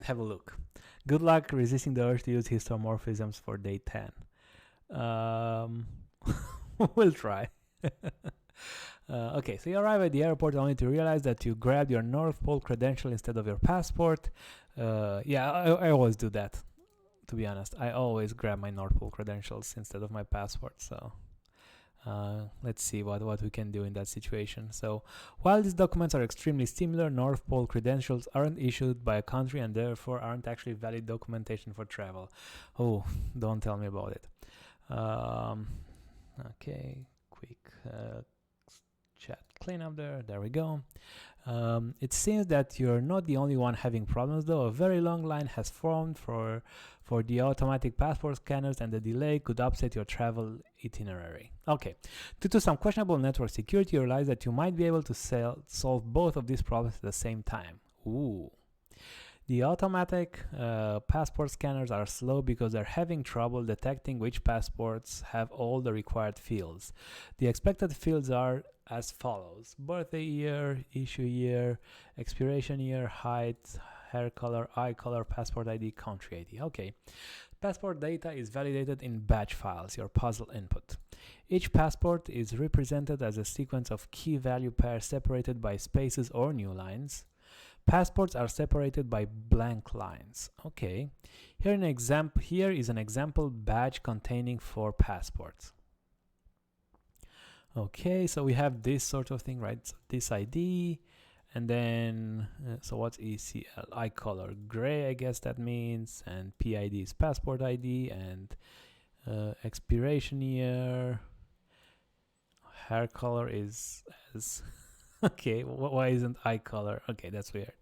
have a look. Good luck resisting the urge to use histomorphisms for day 10. We'll try. Okay, so you arrive at the airport only to realize that you grabbed your North Pole credential instead of your passport. Yeah, I always do that, to be honest. I always grab my North Pole credentials instead of my passport, so let's see what we can do in that situation. So while these documents are extremely similar, North Pole credentials aren't issued by a country and therefore aren't actually valid documentation for travel. Oh, don't tell me about it. Okay, quick chat cleanup there we go. It seems that you're not the only one having problems though. A very long line has formed for the automatic passport scanners, and the delay could upset your travel itinerary. Okay, due to some questionable network security, you realize that you might be able to solve both of these problems at the same time. Ooh. The automatic passport scanners are slow because they're having trouble detecting which passports have all the required fields. The expected fields are as follows: birthday year, issue year, expiration year, height, hair color, eye color, passport ID, country ID. Okay. Passport data is validated in batch files, your puzzle input. Each passport is represented as a sequence of key value pairs separated by spaces or new lines. Passports are separated by blank lines. Okay. Here is an example badge containing 4 passports. Okay, so we have this sort of thing, right? So this ID, and then so what's ECL? Eye color gray, I guess that means, and PID is passport ID, and expiration year, hair color is as okay. Why isn't eye color? Okay, that's weird.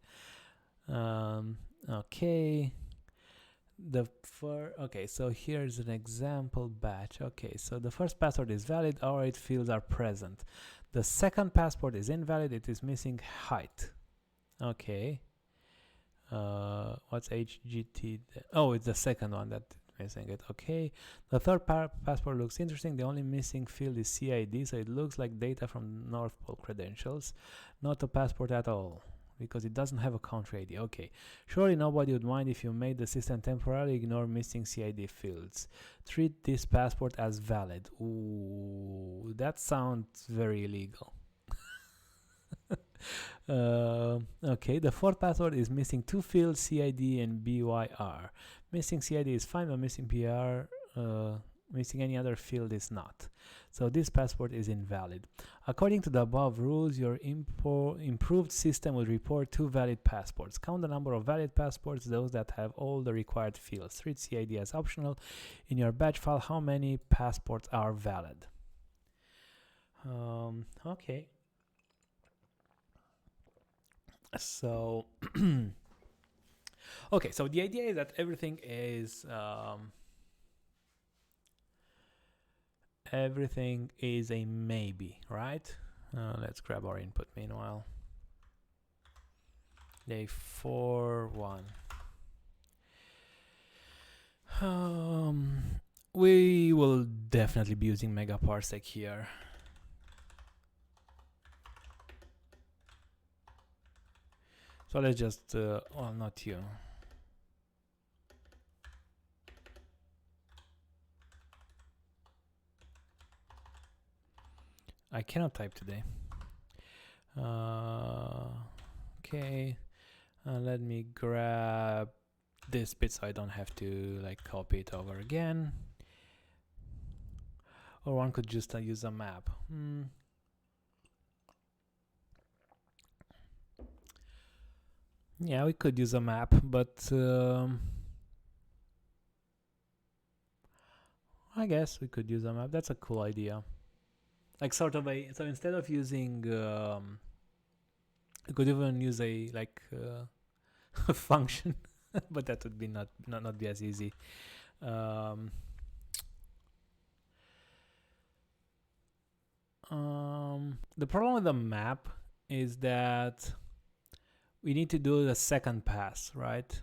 Okay. Okay, so here's an example batch. Okay, so the first passport is valid, all 8 fields are present. The second passport is invalid, it is missing height. Okay. What's HGT? Oh, it's the second one that missing it. Okay. The third passport looks interesting. The only missing field is CID, so it looks like data from North Pole credentials, not a passport at all, because it doesn't have a country ID. Okay, surely nobody would mind if you made the system temporarily ignore missing CID fields. Treat this passport as valid. Ooh, that sounds very illegal. Okay, the fourth passport is missing 2 fields, CID and BYR. Missing CID is fine, but missing PR, missing any other field is not. So this passport is invalid. According to the above rules, your improved system will report 2 valid passports. Count the number of valid passports, those that have all the required fields. Treat CID as optional. In your batch file, how many passports are valid? Okay. So, okay, so the idea is that everything is a maybe, right? Let's grab our input meanwhile. Day 4-1. We will definitely be using megaparsec here. So let's just, well, not you. I cannot type today. Okay, let me grab this bit so I don't have to like copy it over again. Or one could just use a map. Yeah, we could use a map, but I guess we could use a map. That's a cool idea. Like sort of a, so instead of using, you could even use a like a function, but that would be not be as easy. The problem with the map is that we need to do the second pass, right?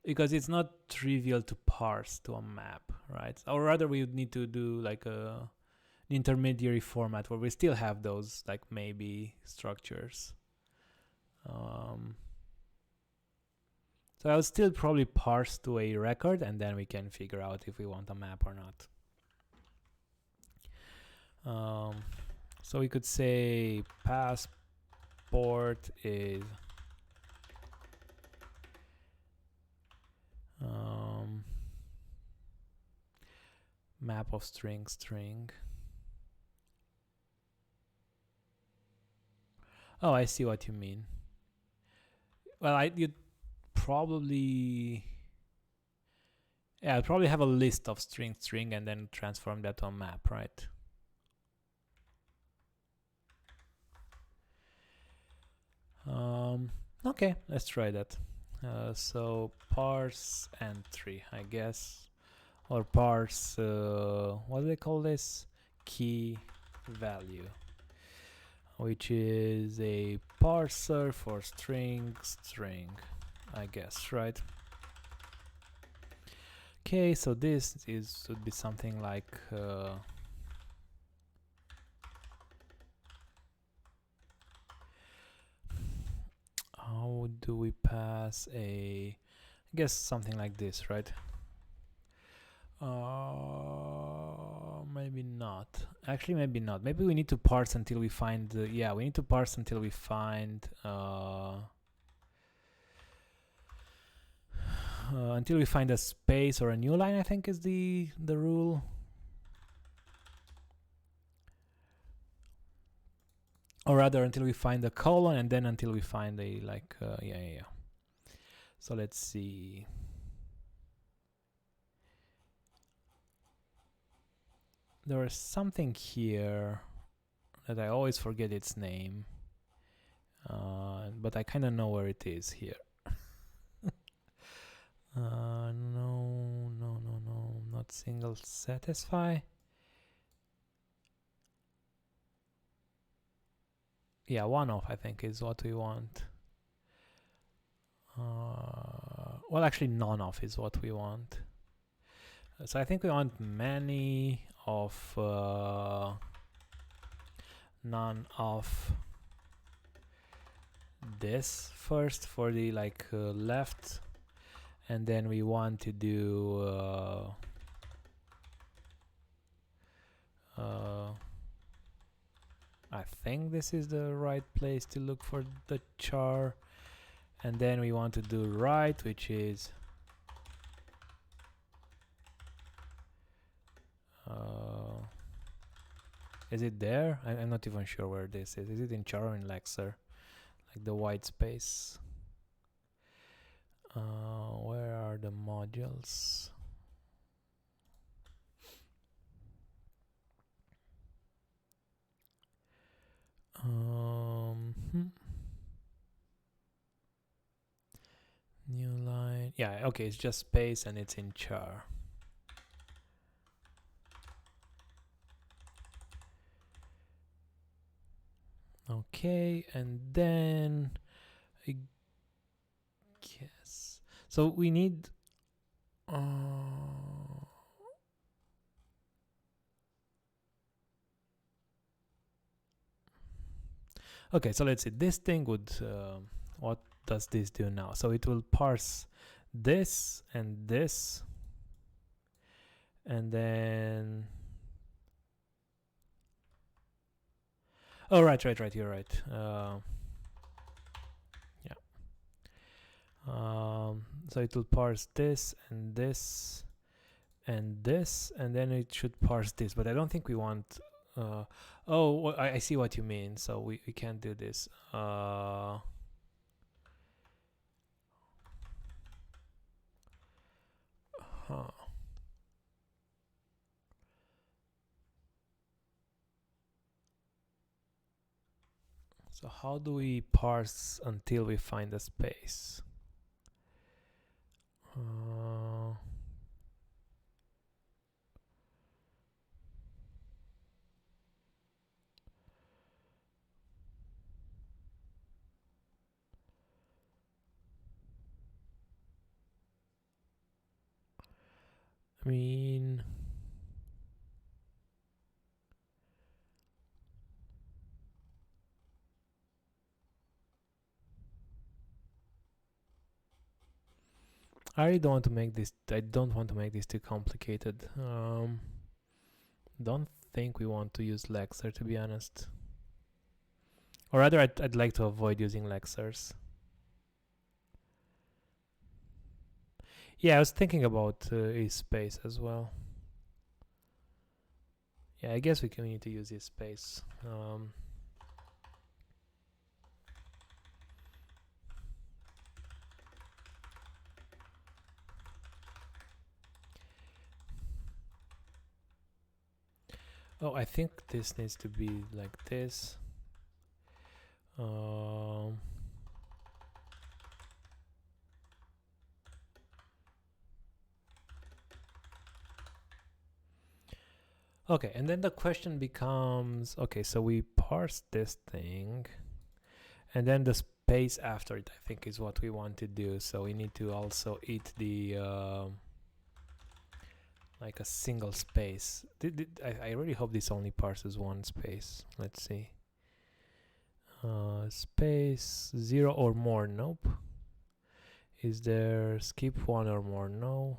Because it's not trivial to parse to a map, right? Or rather, we would need to do like an intermediary format where we still have those like maybe structures. So I'll still probably parse to a record, and then we can figure out if we want a map or not. So we could say passport is map of string. Oh, I see what you mean. Well, you'd probably, yeah, I'd probably have a list of string and then transform that to a map, right? Okay, let's try that. So parse entry, I guess, or parse, what do they call this? Key value, which is a parser for string, I guess, right? Okay, so this should be something like how do we pass I guess something like this, right? Maybe not. Actually, maybe not. Maybe we need to parse until we find yeah, we need to parse until we find until we find a space or a new line, I think is the rule. Or rather, until we find a colon, and then until we find a like yeah. So let's see. There is something here that I always forget its name, but I kind of know where it is here. No, not single satisfy. Yeah, one off I think is what we want. Well, actually, none of is what we want. So I think we want many of none of this first for the like left, and then we want to do I think this is the right place to look for the char, and then we want to do right, which is is it there? I'm not even sure where this is. Is it in char or in lexer? Like the white space. Where are the modules? New line. Yeah, okay, it's just space and it's in char. Okay, and then I guess so we need okay, so let's see. This thing would what does this do now? So it will parse this and this, and then oh right, you're right. Yeah. So it will parse this and this and this, and then it should parse this, but I don't think we want oh, well, I see what you mean. So we can't do this. Huh. So how do we parse until we find a space? I mean, I really don't want to make this. I don't want to make this too complicated. Don't think we want to use Lexer, to be honest. Or rather, I'd like to avoid using Lexers. Yeah, I was thinking about a space as well. Yeah, I guess we need to use this space. Oh, I think this needs to be like this. Okay, and then the question becomes, okay, so we parse this thing, and then the space after it, I think, is what we want to do. So we need to also eat the like a single space. I really hope this only parses one space. Let's see. Space 0 or more, nope. Is there skip 1 or more? No.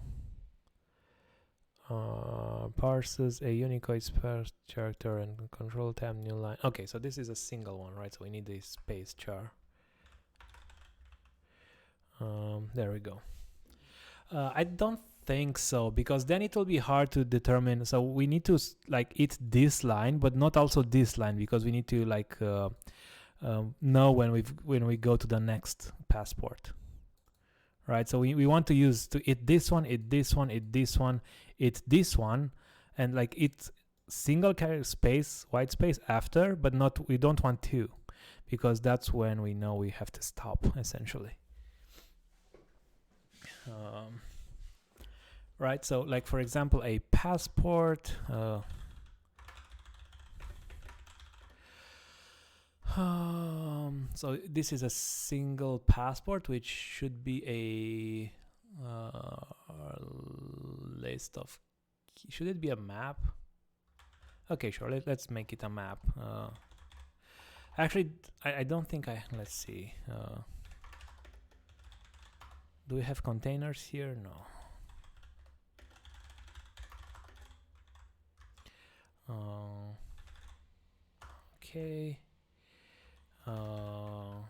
Parses a Unicode space character and control tab new line. Okay, so this is a single one, right? So we need the space char. There we go. I don't think so, because then it will be hard to determine. So we need to like eat this line, but not also this line, because we need to like know when we go to the next passport, right? So we want to use to eat this one, eat this one, eat this one, eat this one, and like eat single character space, white space after, but not, we don't want two, because that's when we know we have to stop essentially. Right, so like for example a passport, so this is a single passport, which should be a list of should it be a map? Okay, sure, let's make it a map. Actually, I don't think let's see, do we have containers here? No. Okay. Oh.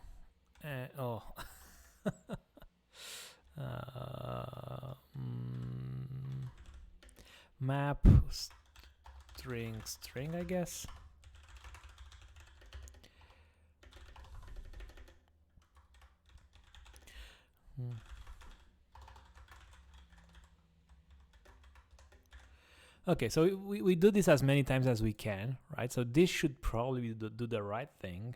Map string, I guess. Okay, so we do this as many times as we can, right? So this should probably do the right thing.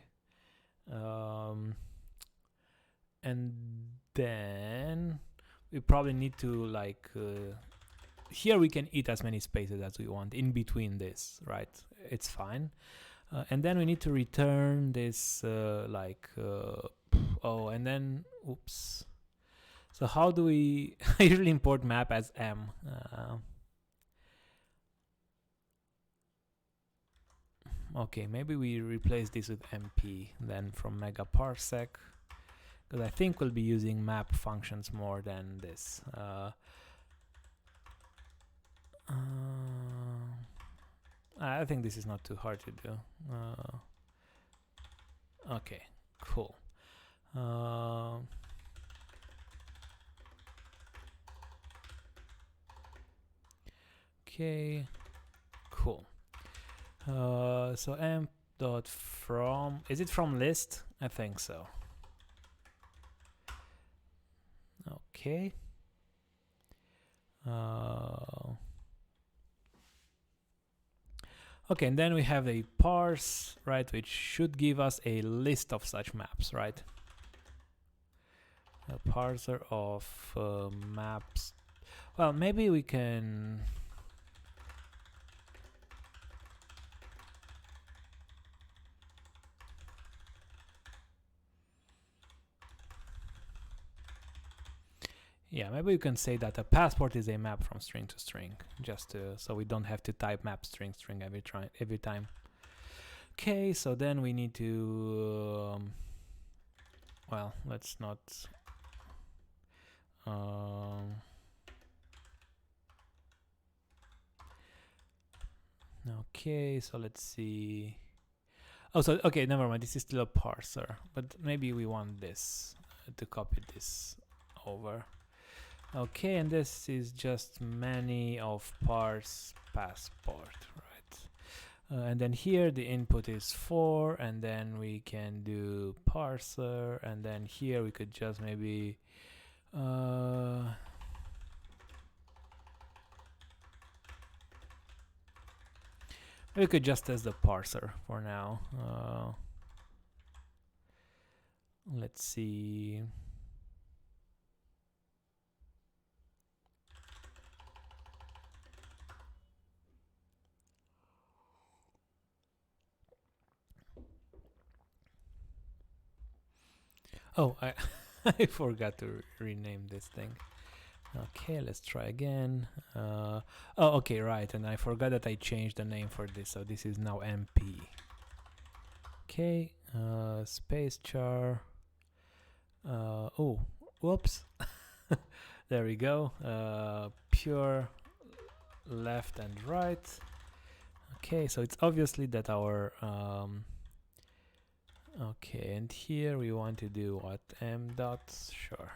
And then we probably need to like here we can eat as many spaces as we want in between this, right? It's fine. And then we need to return this oh, and then oops. So how do we I usually import map as m. Okay, maybe we replace this with mp then from megaparsec, because I think we'll be using map functions more than this. I think this is not too hard to do. Okay, cool. Okay, cool. So m dot from, is it from list? I think so. Okay. Okay, and then we have a parse, right, which should give us a list of such maps, right? A parser of maps. Well, maybe we can. Yeah, maybe you can say that a passport is a map from string to string, just to, so we don't have to type map string every time. Okay, so then we need to well, let's not Okay, so let's see. Oh, so okay, never mind. This is still a parser, but maybe we want this to copy this over. Okay, and this is just many of parse passport, right? And then here the input is 4, and then we can do parser, and then here we could just maybe we could just test the parser for now. Let's see. Oh, I I forgot to rename this thing. Okay, let's try again. Oh, okay, right, and I forgot that I changed the name for this, so this is now MP. Okay, space char. Oh, whoops. There we go. Pure left and right. Okay, so it's obviously that our okay, and here we want to do what? M dots, sure.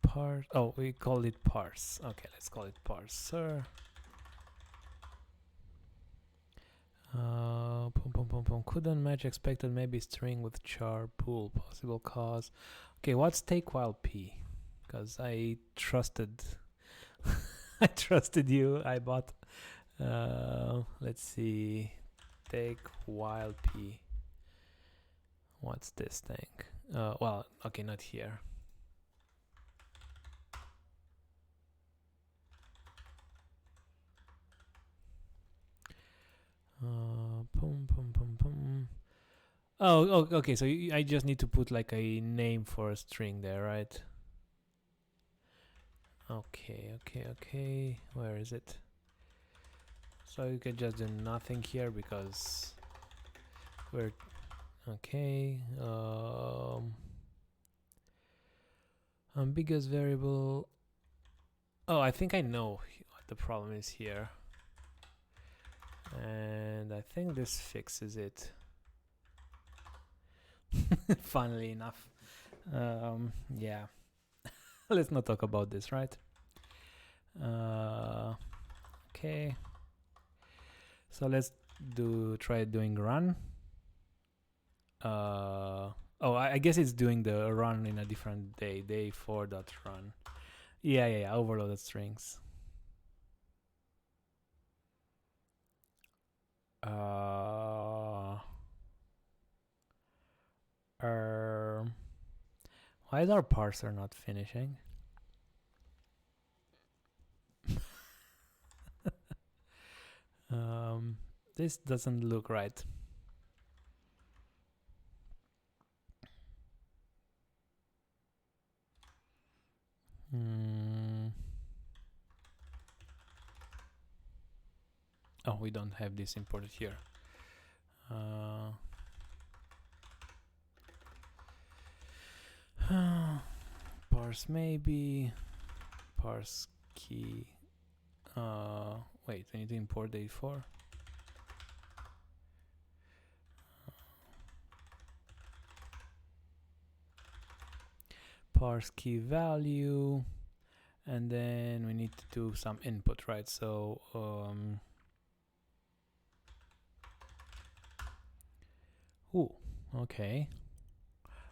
Parse. Oh, we call it parse. Okay, let's call it parser. Couldn't match expected, maybe string with char pool, possible cause. Okay, what's take while p? Because I trusted I trusted you. I bought let's see, take while p. What's this thing? Well, okay, not here. Oh, okay. So I just need to put like a name for a string there, right? Okay. Where is it? So you can just do nothing here because we're okay. Ambiguous variable. Oh, I think I know what the problem is here. And I think this fixes it. Funnily enough. Yeah. Let's not talk about this, right? Okay. So let's try doing run. Oh, I guess it's doing the run in a different day. Day 4.run. Yeah. Overloaded strings. Why is our parser not finishing? This doesn't look right. Oh, we don't have this imported here. Parse maybe. Parse key. Wait, I need to import the A4. Parse key value, and then we need to do some input, right? So ooh, okay.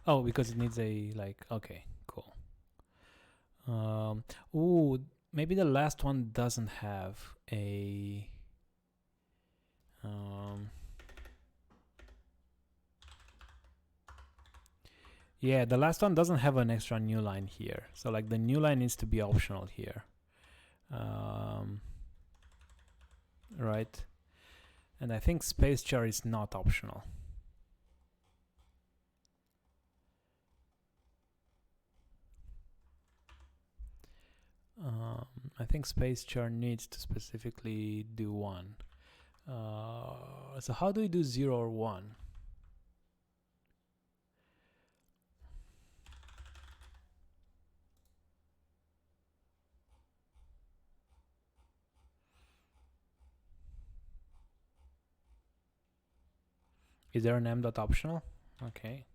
Oh, because it needs a like, okay, cool. Ooh, maybe the last one doesn't have a yeah, the last one doesn't have an extra new line here. So like the new line needs to be optional here. Right? And I think space char is not optional. I think space char needs to specifically do 1. So how do we do 0 or 1? Is there an m dot optional? Okay.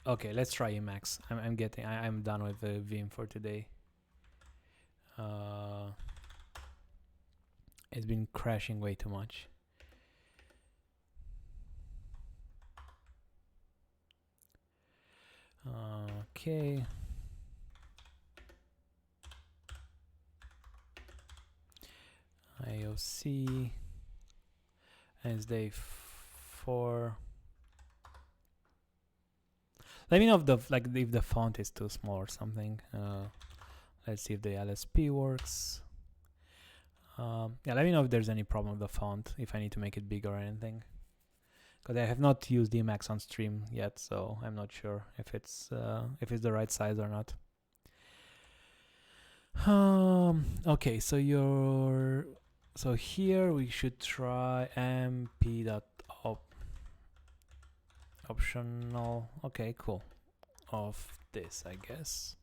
Okay, let's try Emacs. I'm done with the Vim for today. It's been crashing way too much. Okay. IOC. And it's day 4. Let me know if the font is too small or something. Let's see if the LSP works. Yeah, let me know if there's any problem with the font, if I need to make it bigger or anything. Because I have not used Emacs on stream yet, so I'm not sure if it's the right size or not. Okay, so here we should try mp.op optional. Okay, cool. Of this, I guess.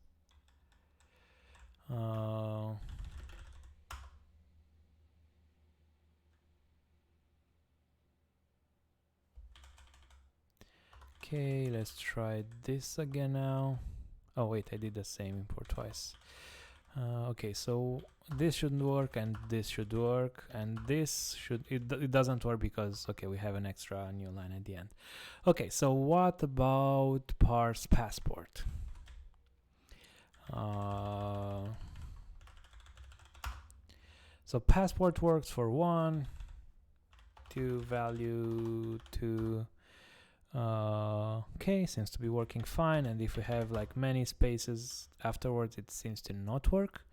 Okay, let's try this again now. Oh wait, I did the same import twice. Okay, so this shouldn't work, and this should work, and this should it doesn't work because okay, we have an extra new line at the end. Okay, so what about parse passport? So passport works for 1, 2 value 2. Okay, seems to be working fine, and if we have like many spaces afterwards, it seems to not work.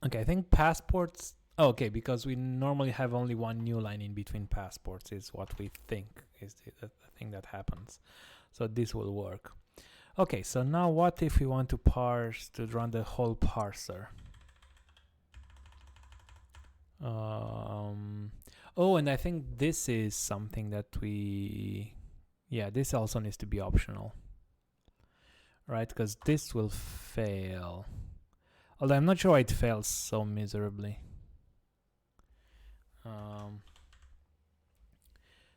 Okay, I think passports. Oh, okay, because we normally have only one new line in between passports is what we think is the thing that happens. So this will work. Okay, so now what if we want to parse, to run the whole parser? Oh, and I think this is something that this also needs to be optional, right? Because this will fail. Although I'm not sure why it fails so miserably.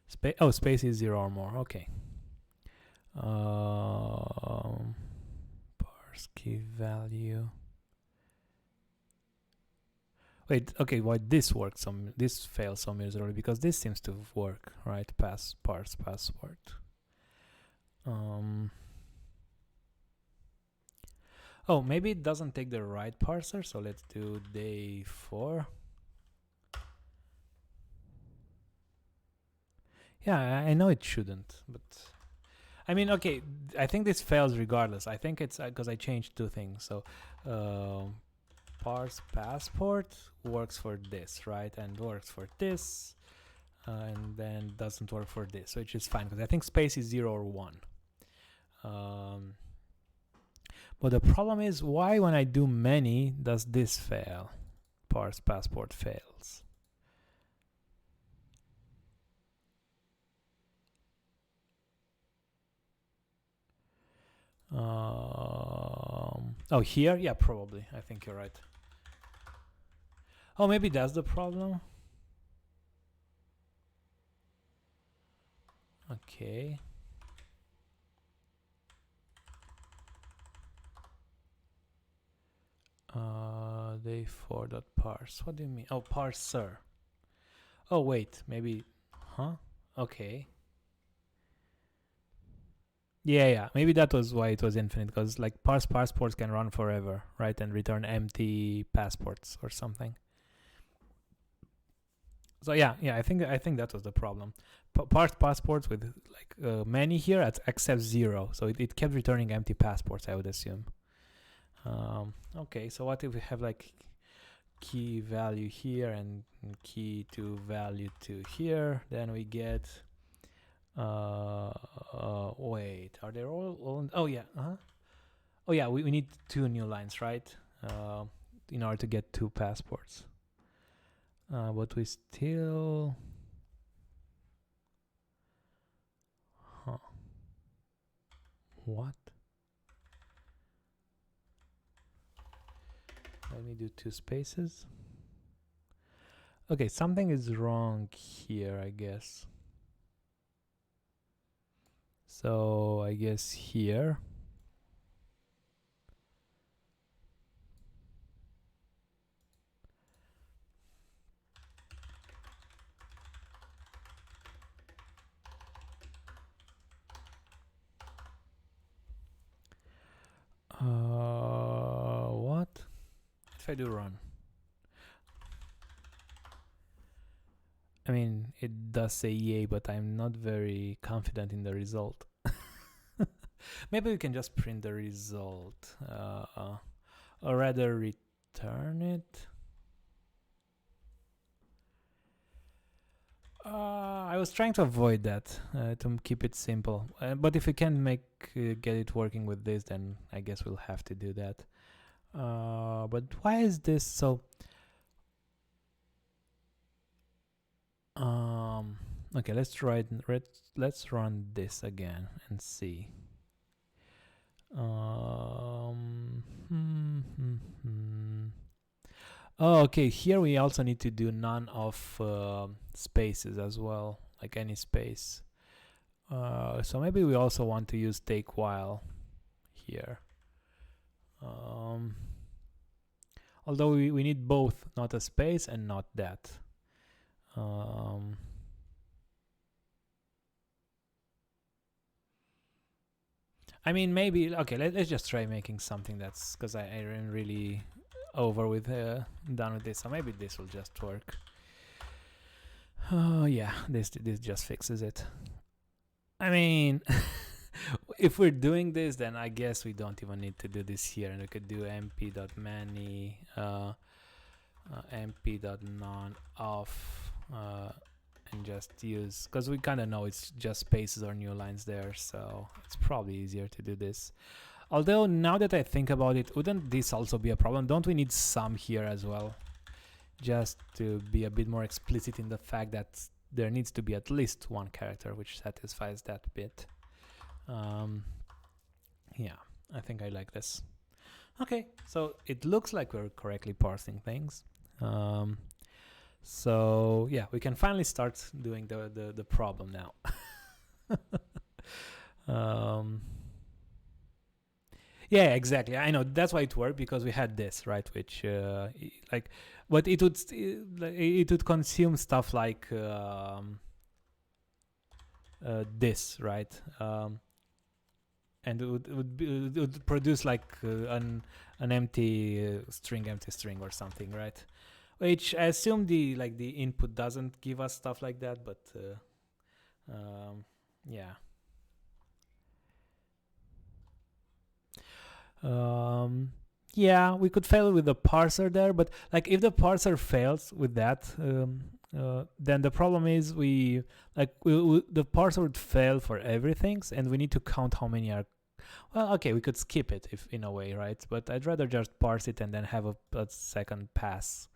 Space is 0 or more. Okay. Parse key value. Wait, okay, why this works? This fails so miserably because this seems to work, right? Parse password. Oh, maybe it doesn't take the right parser, so let's do day 4. Yeah, I know it shouldn't, but I mean, okay, I think this fails regardless. I think it's because I changed 2 things. So parse passport works for this, right? And works for this, and then doesn't work for this, which is fine because I think space is 0 or 1. But the problem is, why when I do many does this fail? Parse passport fails. Oh, here? Yeah, probably. I think you're right. Oh, maybe that's the problem. Okay. Day 4.parse. What do you mean? Oh, parser. Oh, wait. Maybe. Huh? Okay. Yeah. Maybe that was why it was infinite, because like parse passports can run forever, right? And return empty passports or something. So yeah, I think that was the problem. Parse passports with like many here except 0, so it kept returning empty passports, I would assume. Okay, so what if we have like key value here and key to value to here? Then we get wait, are they all oh yeah, oh yeah, we need 2 new lines, right? In order to get 2 passports. But we still what? let me do 2 spaces. Okay, something is wrong here, I guess. So I guess here. What? If I do run? I mean, it does say yay, but I'm not very confident in the result. Maybe we can just print the result, or rather return it. I was trying to avoid that, to keep it simple. But if we can get it working with this, then I guess we'll have to do that. But why is this so? Okay, let's run this again and see. Oh, okay, here we also need to do none of spaces as well, like any space. So maybe we also want to use take while here. Although we need both, not a space and not that. I mean, maybe, okay, let's just try making something that's, because I am really over with, done with this, so maybe this will just work. Oh yeah, this just fixes it. I mean, if we're doing this, then I guess we don't even need to do this here, and we could do mp.many mp.non-off and just use, because we kind of know it's just spaces or new lines there, so it's probably easier to do this. Although now that I think about it, wouldn't this also be a problem? Don't we need some here as well? Just to be a bit more explicit in the fact that there needs to be at least one character which satisfies that bit. Yeah, I think I like this. Okay, so it looks like we're correctly parsing things. So yeah, we can finally start doing the problem now. Yeah, exactly. I know that's why it worked, because we had this, right? Which like, but it would consume stuff like this, right? And it would produce like an empty string or something, right? Which I assume the input doesn't give us stuff like that, but yeah. Yeah, we could fail with the parser there, but like if the parser fails with that, then the problem is the parser would fail for everything, and we need to count how many are. Well, okay, we could skip it if in a way, right? But I'd rather just parse it and then have a second pass.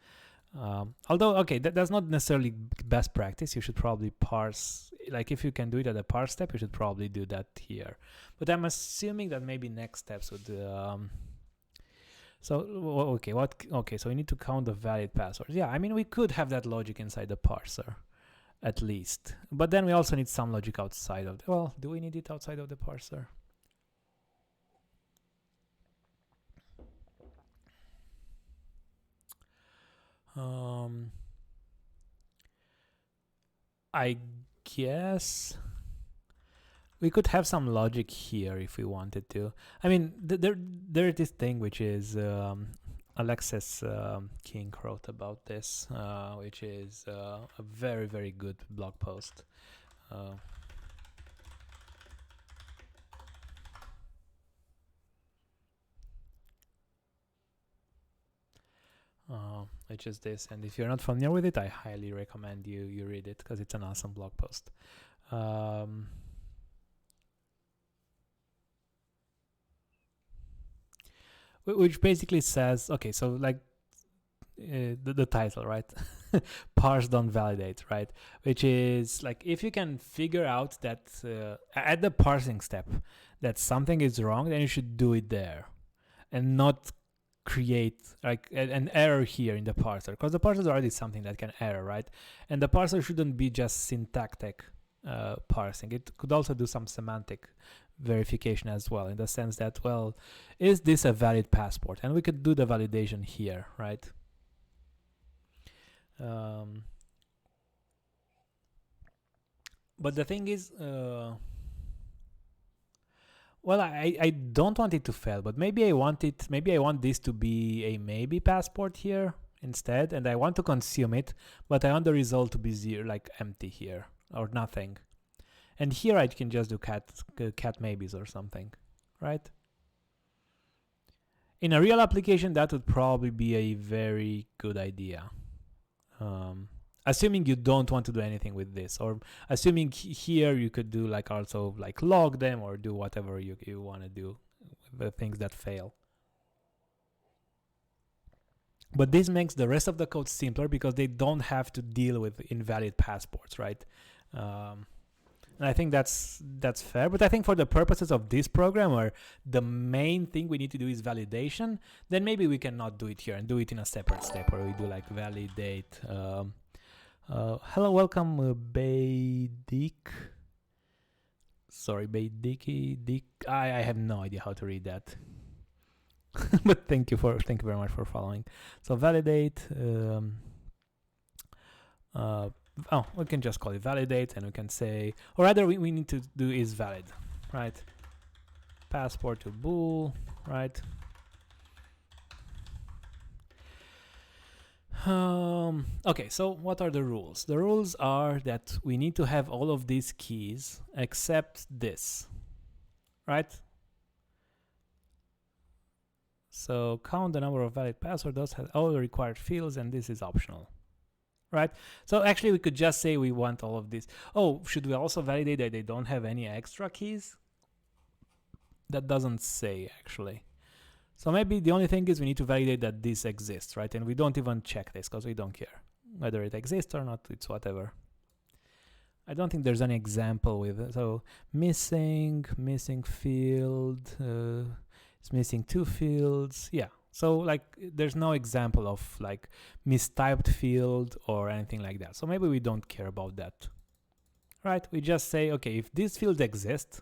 Although, okay, that's not necessarily best practice. You should probably parse, like if you can do it at the parse step, you should probably do that here. But I'm assuming that maybe next steps would. So we need to count the valid passwords. Yeah, I mean, we could have that logic inside the parser, at least. But then we also need some logic outside of. Well, do we need it outside of the parser? I guess we could have some logic here if we wanted to. I mean, there is this thing which is Alexis King wrote about this, which is a very, very good blog post. Which is this, and if you're not familiar with it, I highly recommend you read it, because it's an awesome blog post. Which basically says, okay, so like the title, right? Parse, don't validate, right? Which is like, if you can figure out that at the parsing step that something is wrong, then you should do it there and not create like an error here in the parser, because the parser is already something that can error, right? And the parser shouldn't be just syntactic parsing. It could also do some semantic verification as well, in the sense that, well, is this a valid passport? And we could do the validation here, right? But the thing is, well, I don't want it to fail, but maybe I want this to be a maybe passport here instead, and I want to consume it, but I want the result to be zero, like empty here, or nothing. And here I can just do cat maybes or something, right? In a real application, that would probably be a very good idea. Assuming you don't want to do anything with this, or assuming here you could do like also like log them or do whatever you want to do with the things that fail. But this makes the rest of the code simpler because they don't have to deal with invalid passports, right? And I think that's fair. But I think for the purposes of this program, where the main thing we need to do is validation, then maybe we cannot do it here and do it in a separate step where we do like validate. Hello, welcome, Beidik. Sorry, Beidiki. I have no idea how to read that. But thank you very much for following. So validate. We can just call it validate, and we can say, or rather, we need to do is valid, right? Passport to bool, right? Okay, so what are the rules? The rules are that we need to have all of these keys except this, right? So count the number of valid passwords, those have all the required fields, and this is optional, right? So actually we could just say we want all of this. Oh, should we also validate that they don't have any extra keys? That doesn't say actually. So maybe the only thing is we need to validate that this exists, right? And we don't even check this because we don't care whether it exists or not. It's whatever. I don't think there's any example with it. So missing field, it's missing 2 fields. Yeah. So like there's no example of like mistyped field or anything like that. So maybe we don't care about that, right? We just say, okay, if these fields exist,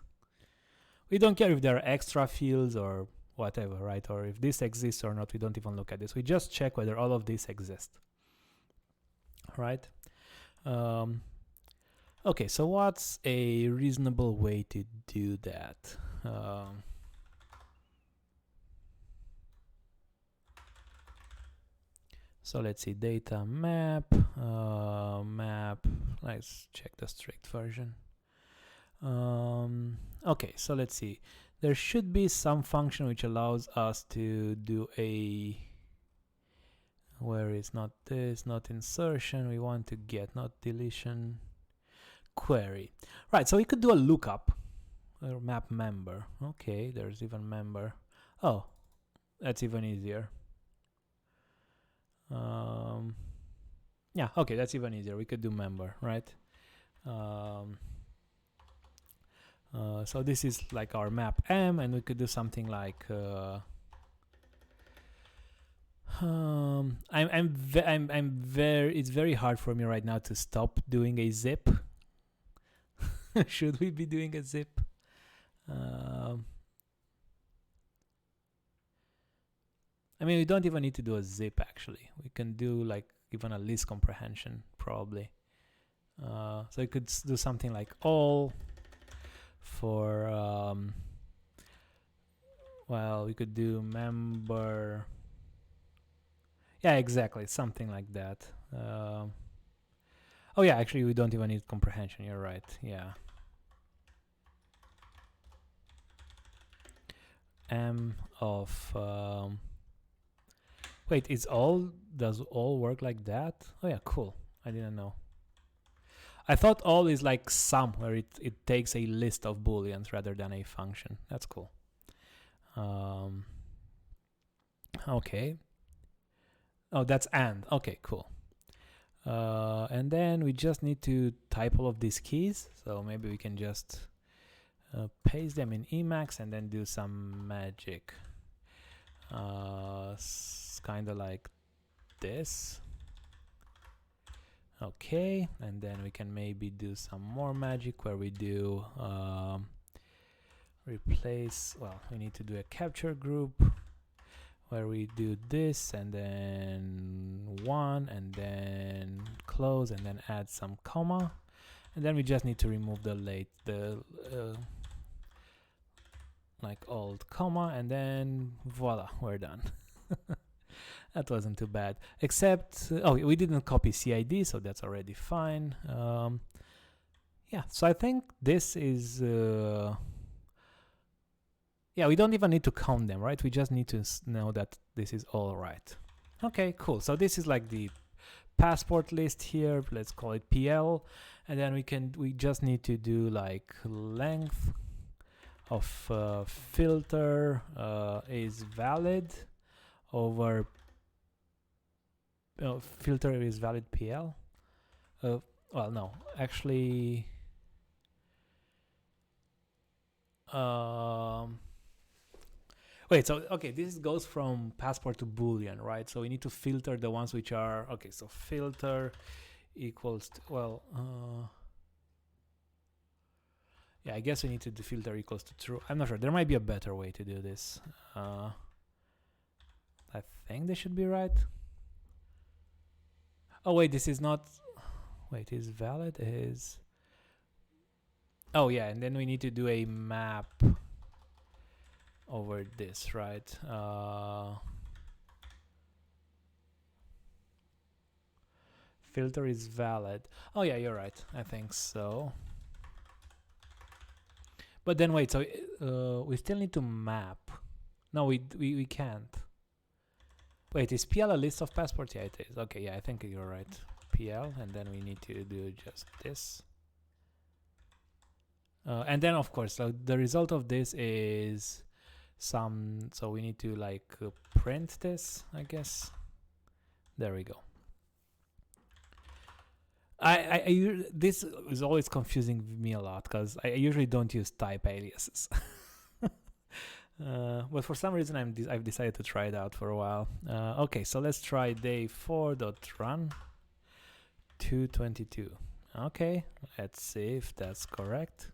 we don't care if there are extra fields or whatever, right? Or if this exists or not, we don't even look at this. We just check whether all of these exist, right? Okay, so what's a reasonable way to do that? So let's see, data map, let's check the strict version. Okay, so let's see. There should be some function which allows us to do a, where is not this, not insertion, we want to get, not deletion, query. Right, so we could do a lookup, or map member. Okay, there's even member. Oh, that's even easier. Yeah, okay, that's even easier. We could do member, right? So this is like our map M, and we could do something like it's very hard for me right now to stop doing a zip. Should we be doing a zip? I mean, we don't even need to do a zip actually. We can do like even a list comprehension probably. So we could do something like all for well, we could do member. Yeah, exactly, something like that. Oh yeah, actually we don't even need comprehension, you're right. Yeah. M of wait, does all work like that? Oh yeah, cool. I didn't know. I thought all is like sum, where it takes a list of booleans rather than a function. That's cool. Okay. Oh, that's and. Okay, cool. And then we just need to type all of these keys. So maybe we can just paste them in Emacs and then do some magic. kind of like this. Okay, and then we can maybe do some more magic where we do replace, well, we need to do a capture group where we do this and then 1 and then close and then add some comma, and then we just need to remove the like old comma, and then voila, we're done. That wasn't too bad, except oh, we didn't copy CID, so that's already fine. Yeah, so I think this is yeah, we don't even need to count them, right? We just need to know that this is all right. Okay, cool. So this is like the passport list here. Let's call it PL, and then we just need to do like length of filter is valid over filter is valid PL. Well, no, actually. Wait, so okay, this goes from passport to boolean, right? So we need to filter the ones which are okay. So filter equals to, well, yeah, I guess we need to do filter equals to true. I'm not sure. There might be a better way to do this. I think this should be right. Oh wait, this is not. Wait, is valid is. Oh yeah, and then we need to do a map over this, right? Filter is valid. Oh yeah, you're right. I think so. But then wait, so we still need to map. No, we can't. Wait, is PL a list of passports? Yeah, it is. Okay, yeah, I think you're right. PL, and then we need to do just this. And then of course, so the result of this is some, so we need to like print this, I guess. There we go. This is always confusing me a lot because I usually don't use type aliases. But for some reason I've decided to try it out for a while. Okay, so let's try day4.run 222. Okay, let's see if that's correct.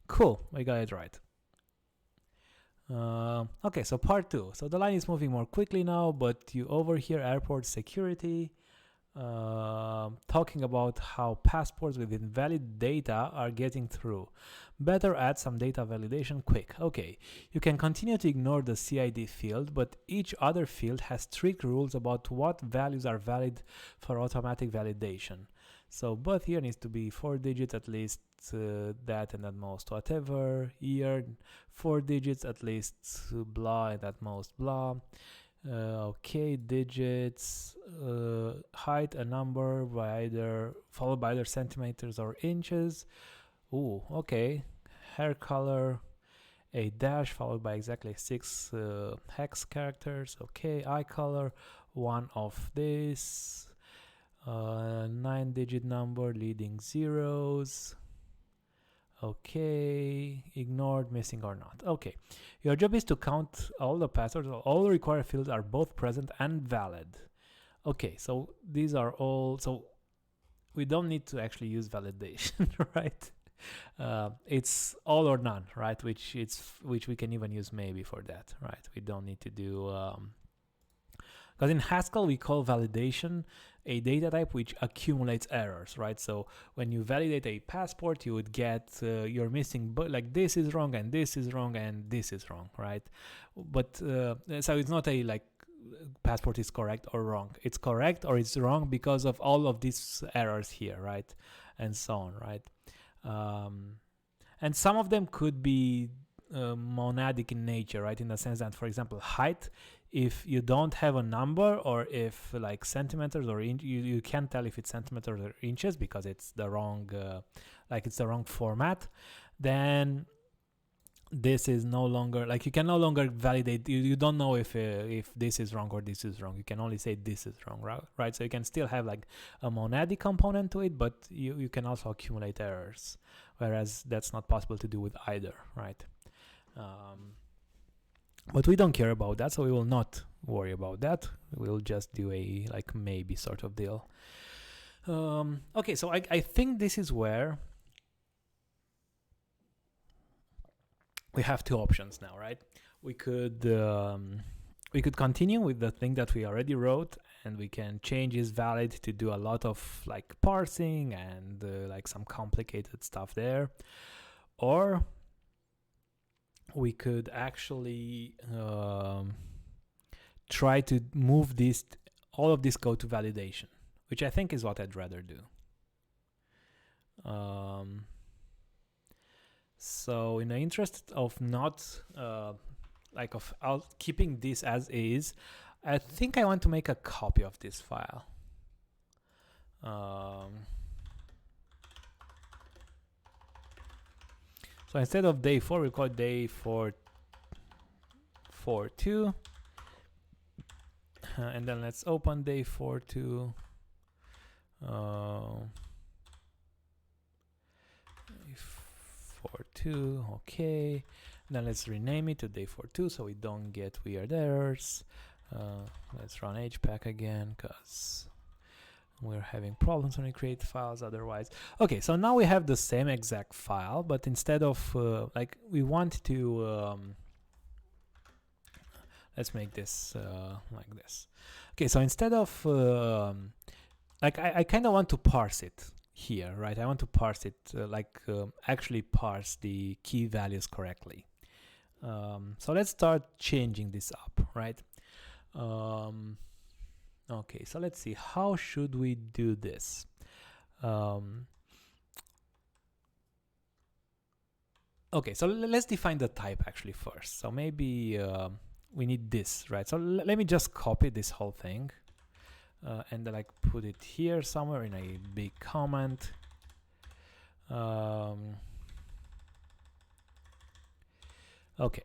Cool, we got it right. Okay, so part 2. So the line is moving more quickly now, but you overhear airport security talking about how passports with invalid data are getting through. Better add some data validation quick. Okay, you can continue to ignore the CID field, but each other field has strict rules about what values are valid for automatic validation. So both here needs to be 4 digits at least, that and at most whatever, year 4 digits at least, blah, and at most blah. Okay, digits, height, a number by either followed by either centimeters or inches. Ooh, okay. Hair color, a dash followed by exactly 6 hex characters. Okay, eye color, one of this. 9-digit number leading zeros. Okay, ignored, missing or not. Okay, your job is to count all the passwords. All required fields are both present and valid. Okay, so these are all, so we don't need to actually use validation, right? It's all or none, right? Which we can even use maybe for that, right? We don't need to do because in Haskell we call validation a data type which accumulates errors, right? So when you validate a passport, you would get you're missing, but like this is wrong and this is wrong and this is wrong, right? But so it's not a like passport is correct or wrong. It's correct or it's wrong because of all of these errors here, right? And so on, right? And some of them could be monadic in nature, right? In the sense that, for example, height, if you don't have a number, or if like centimeters or you can't tell if it's centimeters or inches because it's the wrong like it's the wrong format, then this is no longer like you can no longer validate. You don't know if this is wrong or this is wrong. You can only say this is wrong, right? So you can still have like a monadic component to it, but you can also accumulate errors, whereas that's not possible to do with either, right? but we don't care about that, so we will not worry about that. We'll just do a like maybe sort of deal. Okay, so I think this is where we have two options now, right? We could continue with the thing that we already wrote, and we can change is valid to do a lot of like parsing and like some complicated stuff there, or we could actually try to move this all of this code to validation, which I think is what I'd rather do. So in the interest of not keeping this as is, I think I want to make a copy of this file. So instead of day 4, we call it day 4.2. And then let's open day 4.2. 4.2, okay. Then let's rename it to day 4.2 so we don't get weird errors. Let's run hpack again because we're having problems when we create files otherwise. Okay, so now we have the same exact file, but instead of like we want to let's make this like this. Okay, so instead of like I kind of want to parse it here, right? I want to parse it actually parse the key values correctly. So let's start changing this up, right? Okay, so let's see, how should we do this? Okay, so let's define the type actually first. So maybe we need this, right? So let me just copy this whole thing and like put it here somewhere in a big comment. Okay,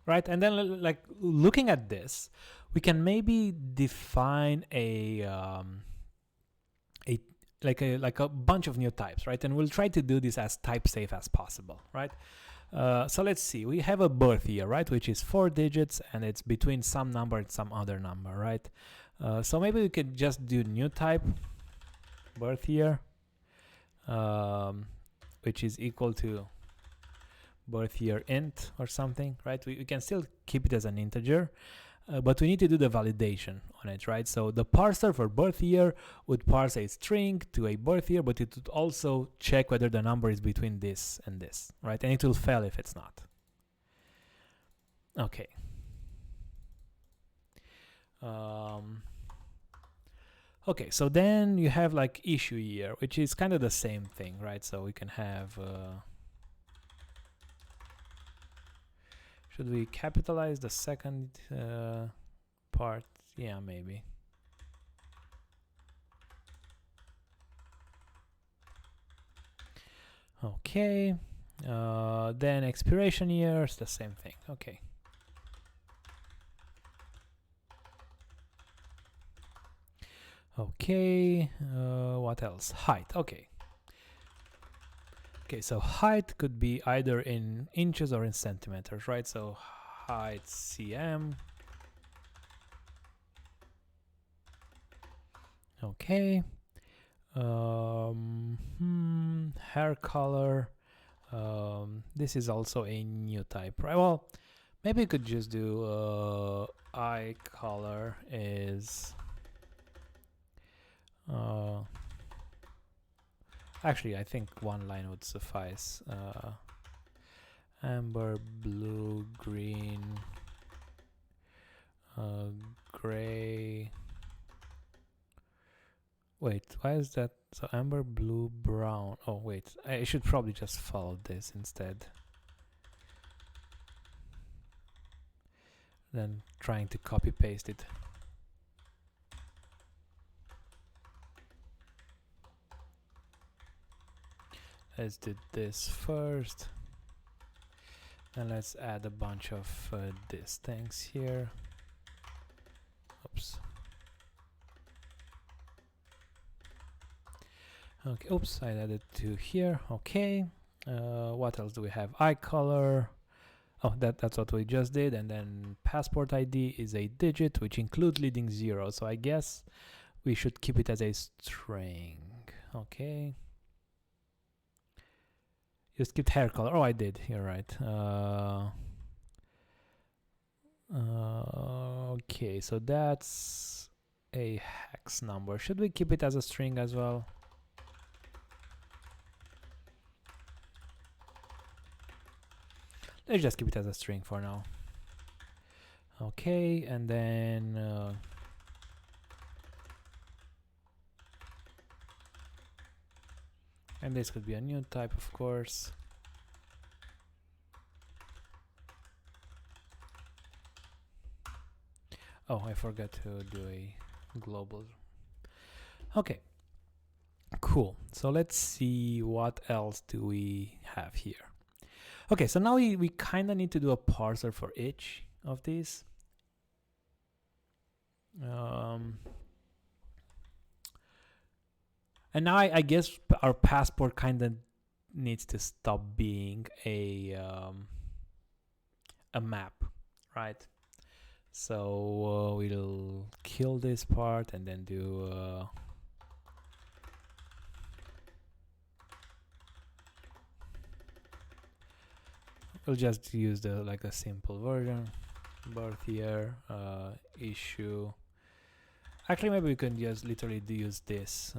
right, and then like looking at this, we can maybe define a bunch of new types, right? And we'll try to do this as type safe as possible, right? So let's see, we have a birth year, right, which is 4 digits and it's between some number and some other number, right? So maybe we could just do new type birth year, which is equal to birth year int or something, right? We can still keep it as an integer, but we need to do the validation on it, right? So the parser for birth year would parse a string to a birth year, but it would also check whether the number is between this and this, right? And it will fail if it's not. Okay. Okay, so then you have like issue year, which is kind of the same thing, right? So we can have should we capitalize the second part? Yeah, maybe. Okay, then expiration years, the same thing. Okay. Okay, what else? Height, okay. Okay, so height could be either in inches or in centimeters, right? So height cm. Okay. Hair color. This is also a new type, right? Well, maybe we could just do eye color is actually, I think one line would suffice. Amber, blue, green, gray. Wait, why is that? So amber, blue, brown. Oh, wait, I should probably just follow this instead than trying to copy paste it. Let's do this first, and let's add a bunch of these things here. Oops. Okay, oops, I added 2 here. Okay, what else do we have? Eye color. Oh, that's what we just did. And then passport ID is a digit, which includes leading 0. So I guess we should keep it as a string. Okay. You skipped hair color. Oh, I did. You're right. Okay, so that's a hex number. Should we keep it as a string as well? Let's just keep it as a string for now. Okay, and then and this could be a new type, of course. Oh, I forgot to do a global. Okay, cool. So let's see what else do we have here. Okay, so now we kind of need to do a parser for each of these. And now I guess our passport kind of needs to stop being a map, right? So we'll kill this part and then do we'll just use the like a simple version, birth year, issue. Actually, maybe we can just literally use this.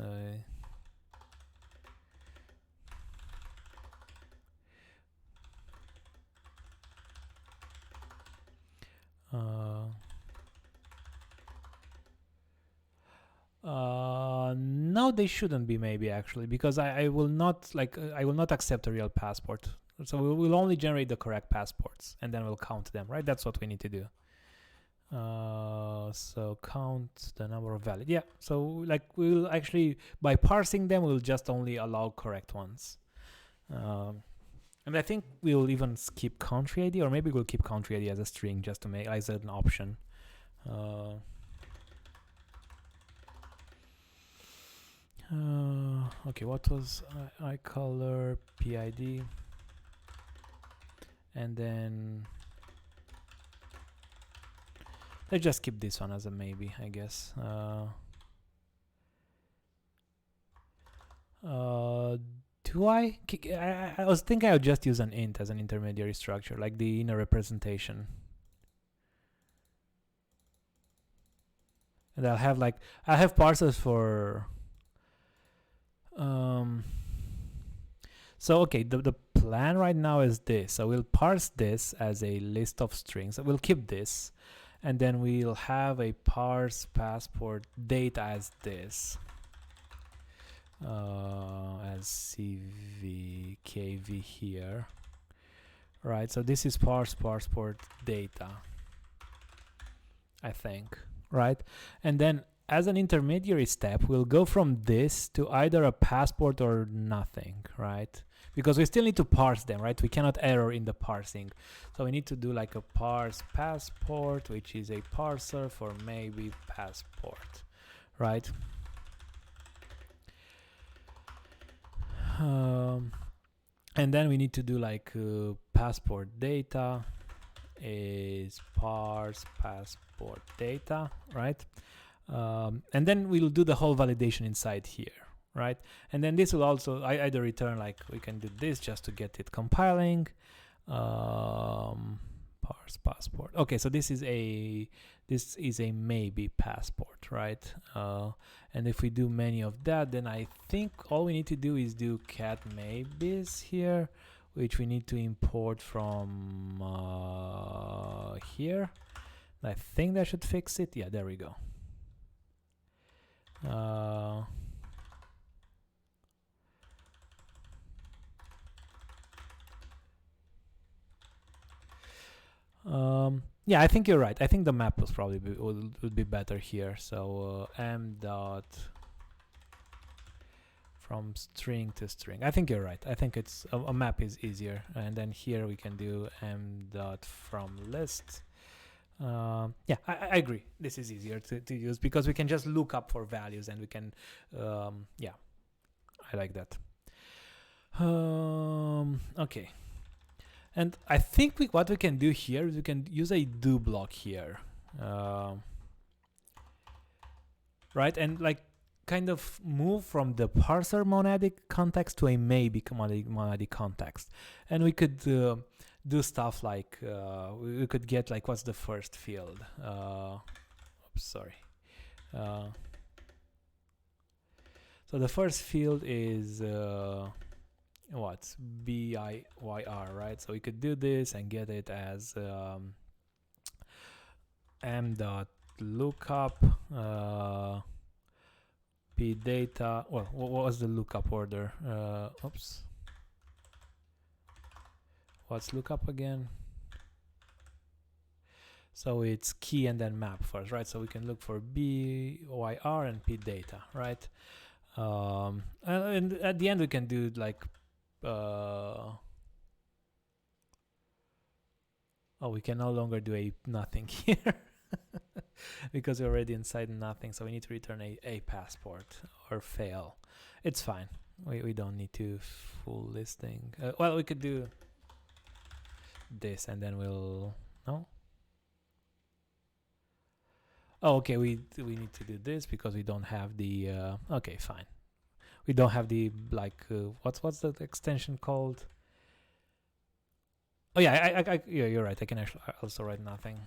No, they shouldn't be maybe actually, because I will not I will not accept a real passport. So we'll only generate the correct passports and then we'll count them, right? That's what we need to do. So count the number of valid. Yeah, so like we'll actually, by parsing them, we'll just only allow correct ones. And I think we'll even skip country ID, or maybe we'll keep country ID as a string just to make as an option. Okay, what was I color PID, and then let's just keep this one as a maybe, I guess. Do I was thinking I would just use an int as an intermediary structure, like the inner representation. And I'll have parsers for so okay, the plan right now is this. So we'll parse this as a list of strings. So we'll keep this, and then we'll have a parse passport data as this, as CV KV here, right? So this is parse passport data, I think, right? And then as an intermediary step, we'll go from this to either a passport or nothing, right? Because we still need to parse them, right? We cannot error in the parsing. So we need to do like a parse passport, which is a parser for maybe passport, right? And then we need to do like passport data is parse passport data, right? And then we'll do the whole validation inside here, right? And then this will also either return, like we can do this just to get it compiling. Parse passport. Okay, so this is a maybe passport, right? And if we do many of that, then I think all we need to do is do cat maybes here, which we need to import from here. I think that should fix it. Yeah, there we go. Yeah, I think you're right. I think the map was probably would be better here. So m dot from string to string. I think you're right. I think it's a map is easier. And then here we can do m dot from list. Yeah, I agree. This is easier to use because we can just look up for values and we can, yeah, I like that. Okay. And I think what we can do here is we can use a do block here, right? And like kind of move from the parser monadic context to a maybe monadic context. And we could do stuff like we could get like, what's the first field? Oops, sorry. So the first field is what's BIYR, right? So we could do this and get it as m.lookup p data. Well, what was the lookup order? Oops. What's lookup again? So it's key and then map first, right? So we can look for BYR and p data, right? And at the end we can do like oh, we can no longer do a nothing here because we're already inside nothing, so we need to return a passport or fail. It's fine, we don't need to full listing. Well, we could do this and then we'll no. Oh, okay, we need to do this because we don't have the okay, fine. We don't have the like what's the extension called? Oh yeah, yeah, you're right. I can actually also write nothing.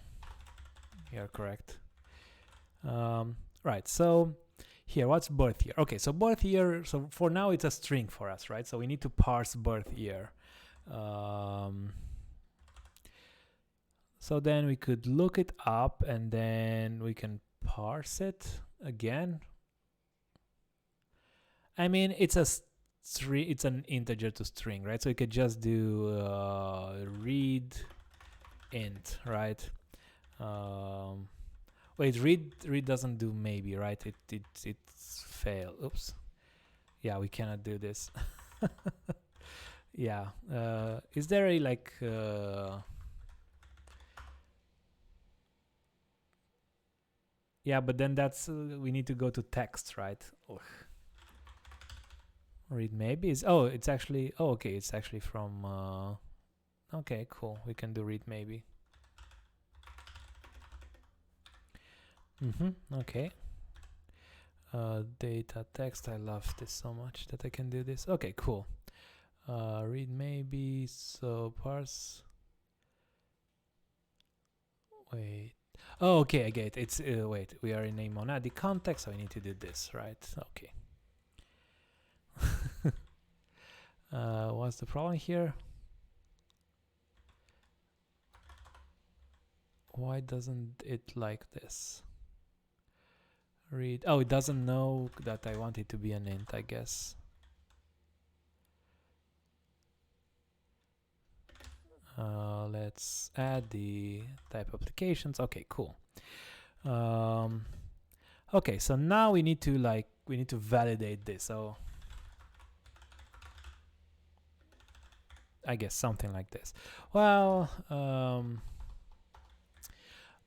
You're correct. Right. So here, what's birth year? Okay, so birth year. So for now, it's a string for us, right? So we need to parse birth year. So then we could look it up and then we can parse it again. I mean, it's a string, it's an integer to string, right? So we could just do read int, right? Wait, read doesn't do maybe, right? It's fail. Oops. Yeah, we cannot do this. Yeah. Is there a like yeah, but then that's we need to go to text, right? Ugh. Read maybe is it's actually okay, it's actually from okay, cool, we can do read maybe. Okay. Data text, I love this so much that I can do this. Okay, cool. Read maybe, so parse. Wait. Oh, okay, I get it. It's wait, we are in a monadic context, so I need to do this, right? Okay. What's the problem here? Why doesn't it like this? Read. Oh, it doesn't know that I want it to be an int, I guess. Let's add the type applications. Okay, cool. Okay, so now we need to validate this. So I guess something like this. Well,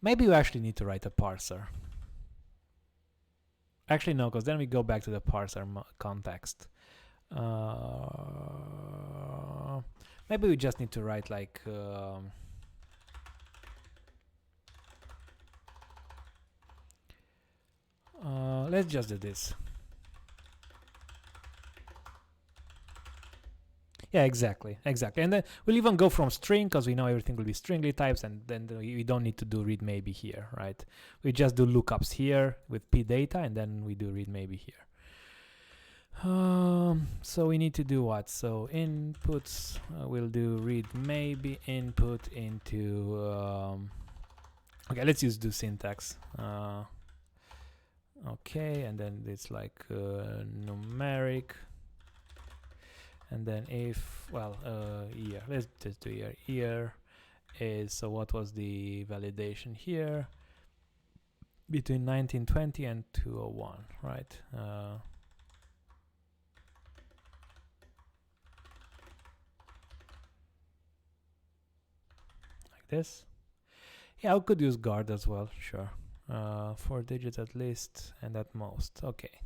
maybe we actually need to write a parser. Actually, no, because then we go back to the parser context. Maybe we just need to write like let's just do this. Yeah, exactly. And then we'll even go from string because we know everything will be stringly types, and then we don't need to do read maybe here, right? We just do lookups here with p data, and then we do read maybe here. So we need to do what? So inputs, we'll do read maybe input into okay, let's do syntax. Okay, and then it's like numeric, and then if, well, year, let's just do year is, so what was the validation here? Between 1920 and 201, right? Like this. Yeah, we could use guard as well, sure. 4 digits at least and at most. Okay.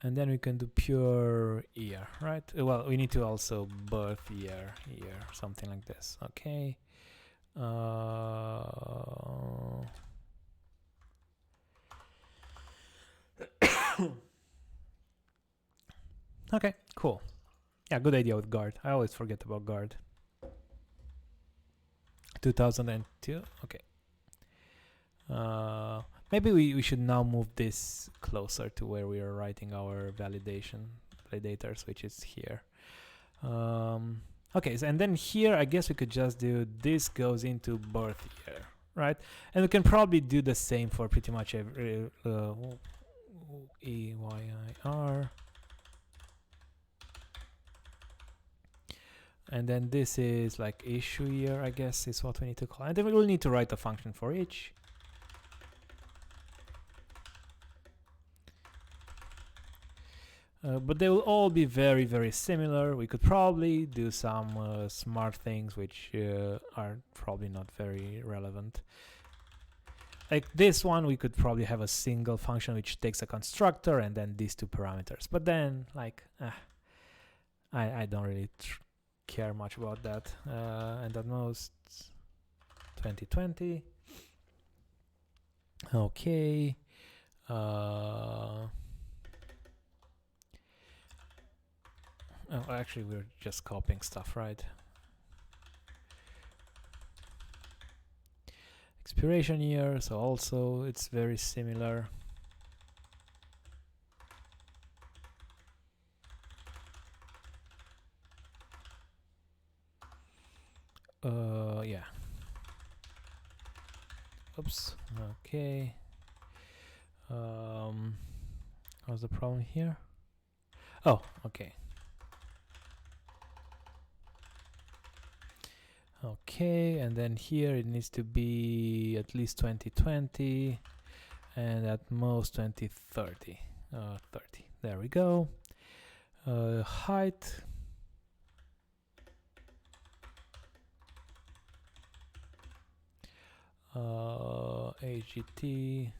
And then we can do pure year, right? Well, we need to also birth year, something like this. Okay. Okay, cool. Yeah, good idea with guard. I always forget about guard. 2002. Okay. Maybe we should now move this closer to where we are writing our validators, which is here. Okay, so, and then here I guess we could just do this goes into birth year, right? And we can probably do the same for pretty much every EYIR. And then this is like issue year, I guess is what we need to call. And then we will need to write a function for each. But they will all be very, very similar. We could probably do some smart things which are probably not very relevant. Like this one, we could probably have a single function which takes a constructor and then these two parameters. But then, like, I don't really care much about that. And at most 2020. Okay. Oh, actually, we're just copying stuff, right? Expiration year, so also it's very similar. Yeah. Oops. Okay. What's the problem here? Oh, okay. Okay, and then here it needs to be at least 2020 and at most 2030. 30. There we go. Height. AGT.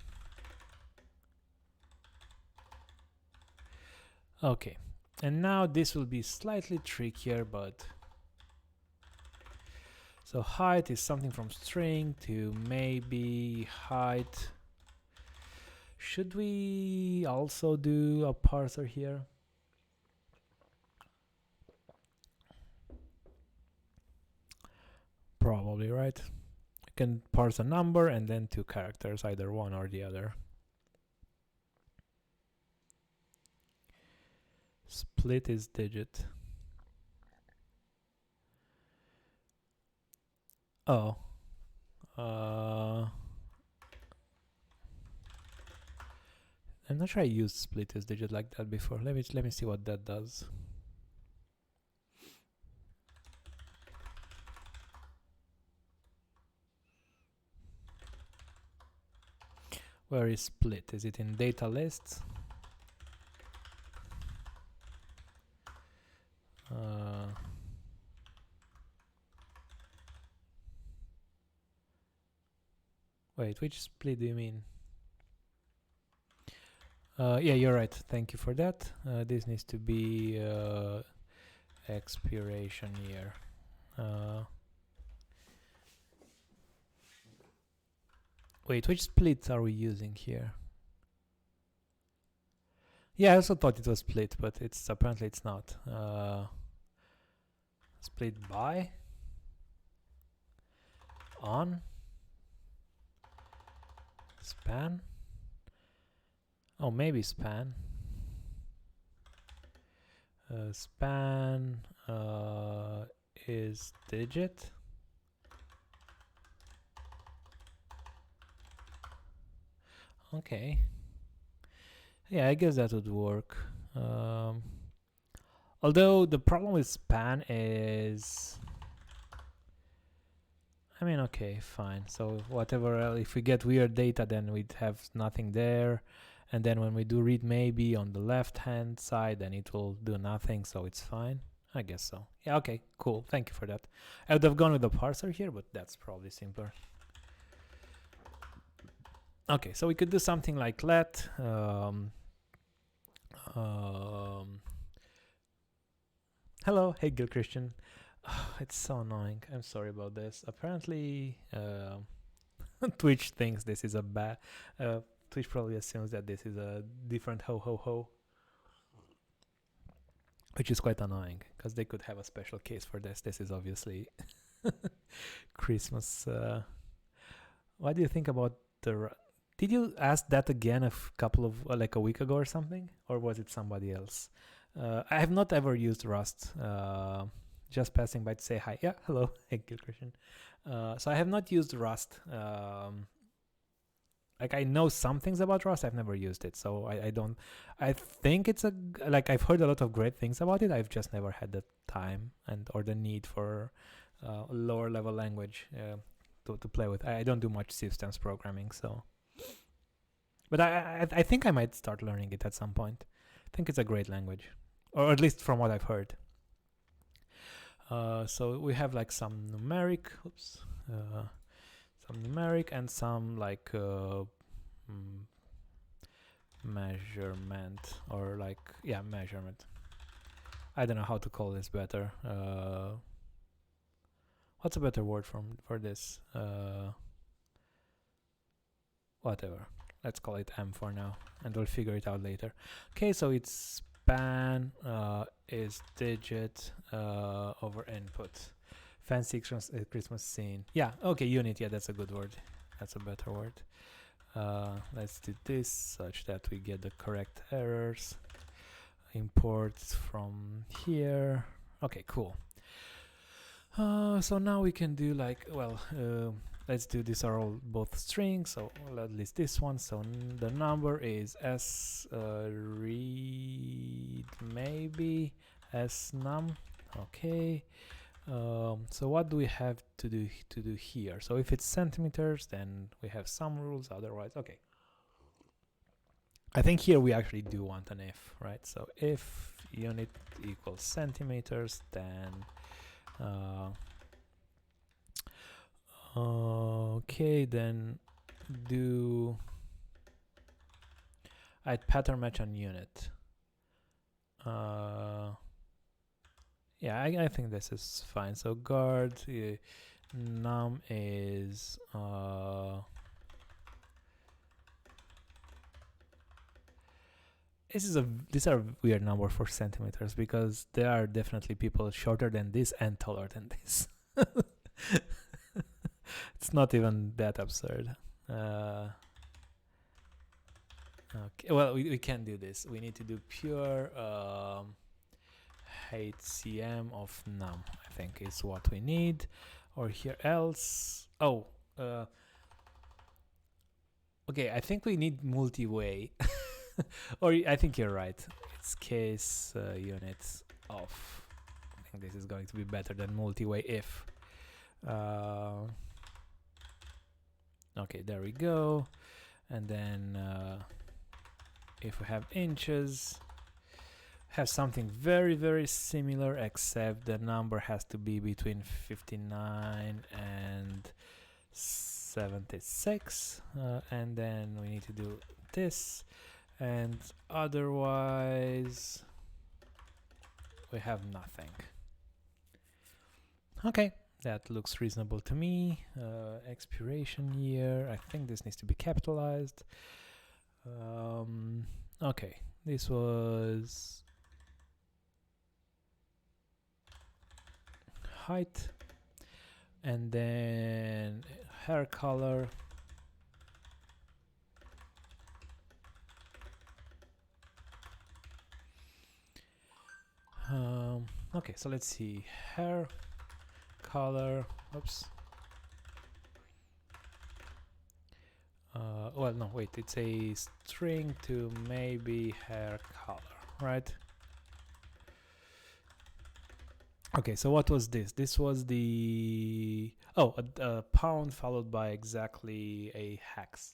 Okay, and now this will be slightly trickier, but so height is something from string to maybe height. Should we also do a parser here? Probably, right? You can parse a number and then two characters, either one or the other. Split is digit. Oh. I'm not sure I used split as digit like that before. Let me see what that does. Where is split? Is it in data lists? Wait, which split do you mean? Yeah, you're right. Thank you for that. This needs to be expiration year. Wait, which split are we using here? Yeah, I also thought it was split, but apparently it's not. Split by on span. Oh, maybe span. Span is digit. Okay. Yeah, I guess that would work. Although the problem with span is, I mean, okay, fine. So whatever, if we get weird data, then we'd have nothing there. And then when we do read maybe on the left hand side, then it will do nothing, so it's fine. I guess so. Yeah, okay, cool. Thank you for that. I would have gone with the parser here, but that's probably simpler. Okay, so we could do something like let Hello, hey Gil Christian. It's so annoying. I'm sorry about this. Apparently, Twitch thinks this is a bad. Twitch probably assumes that this is a different ho ho ho, which is quite annoying because they could have a special case for this. This is obviously Christmas. What do you think about the? Did you ask that again a couple of like a week ago or something, or was it somebody else? I have not ever used Rust. Just passing by to say hi. Yeah, hello, hey, Gil Christian. So I have not used Rust. Like I know some things about Rust. I've never used it, so I don't. I think it's like I've heard a lot of great things about it. I've just never had the time and or the need for a lower level language to play with. I don't do much systems programming, so. But I think I might start learning it at some point. I think it's a great language, or at least from what I've heard. So we have like some numeric, some numeric and some like measurement or like measurement. I don't know how to call this better. What's a better word for this? Whatever. Let's call it M for now, and we'll figure it out later. Okay, so it's span is digit over input. Fancy Christmas scene. Yeah, okay, unit. Yeah, that's a good word. That's a better word. Let's do this such that we get the correct errors. Import from here. Okay, cool. So now we can do like, well, let's do these are all both strings, so at least this one. So the number is s read maybe s num. Okay. So what do we have to do here? So if it's centimeters, then we have some rules. Otherwise, okay. I think here we actually do want an if, right? So if unit equals centimeters, then okay, then do I'd pattern match on unit. Yeah, I think this is fine. So guard num is these are weird number for centimeters because there are definitely people shorter than this and taller than this. It's not even that absurd. Okay, well, we can't do this. We need to do pure HCM of num, I think is what we need. Or here else. Oh, okay, I think we need multi-way. Or I think you're right. It's case units of. I think this is going to be better than multi-way if. Okay, there we go. And then if we have inches, have something very, very similar, except the number has to be between 59 and 76. And then we need to do this. And otherwise, we have nothing. Okay, that looks reasonable to me. Expiration year, I think this needs to be capitalized. Okay, this was height, and then hair color. Okay, so let's see, hair color, oops. Well, no, wait, it's a string to maybe hair color, right? Okay, so what was this? This was the, oh, a pound followed by exactly a hex.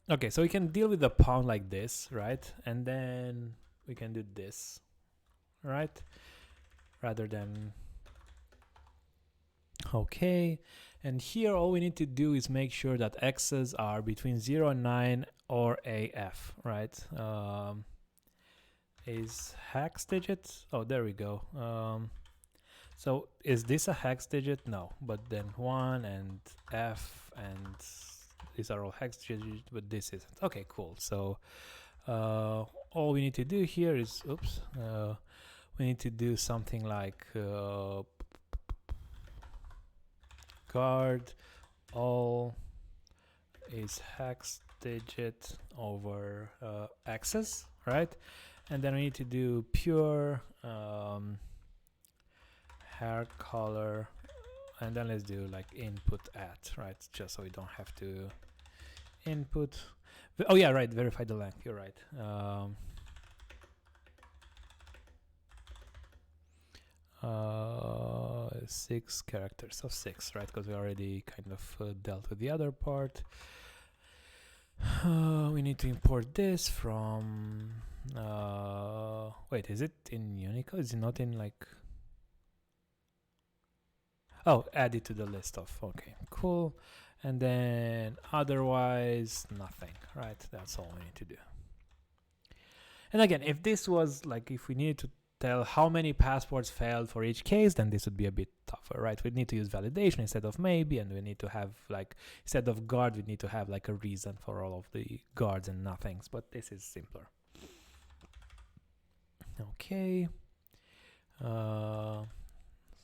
Okay, so we can deal with the pound like this, right? And then we can do this, right? Rather than Okay, and here all we need to do is make sure that x's are between 0 and 9 or AF, right? Is hex digit? Oh, there we go. So is this a hex digit? No, but then 1 and F and these are all hex digits, but this isn't. Okay, cool. So all we need to do here is, oops, we need to do something like guard all is hex digit over x's, right? And then we need to do pure hair color, and then let's do like input at, right? Just so we don't have to input. Oh yeah, right, verify the length, you're right. 6 characters of 6, right? Because we already kind of dealt with the other part. We need to import this from wait, is it in Unicode? Is it not in like, oh, add it to the list of, okay, cool. And then otherwise nothing, right? That's all we need to do. And again, if this was like, if we needed to tell how many passports failed for each case, then this would be a bit tougher, right? We need to use validation instead of maybe, and we need to have like, instead of guard, we need to have like a reason for all of the guards and nothings, but this is simpler. Okay.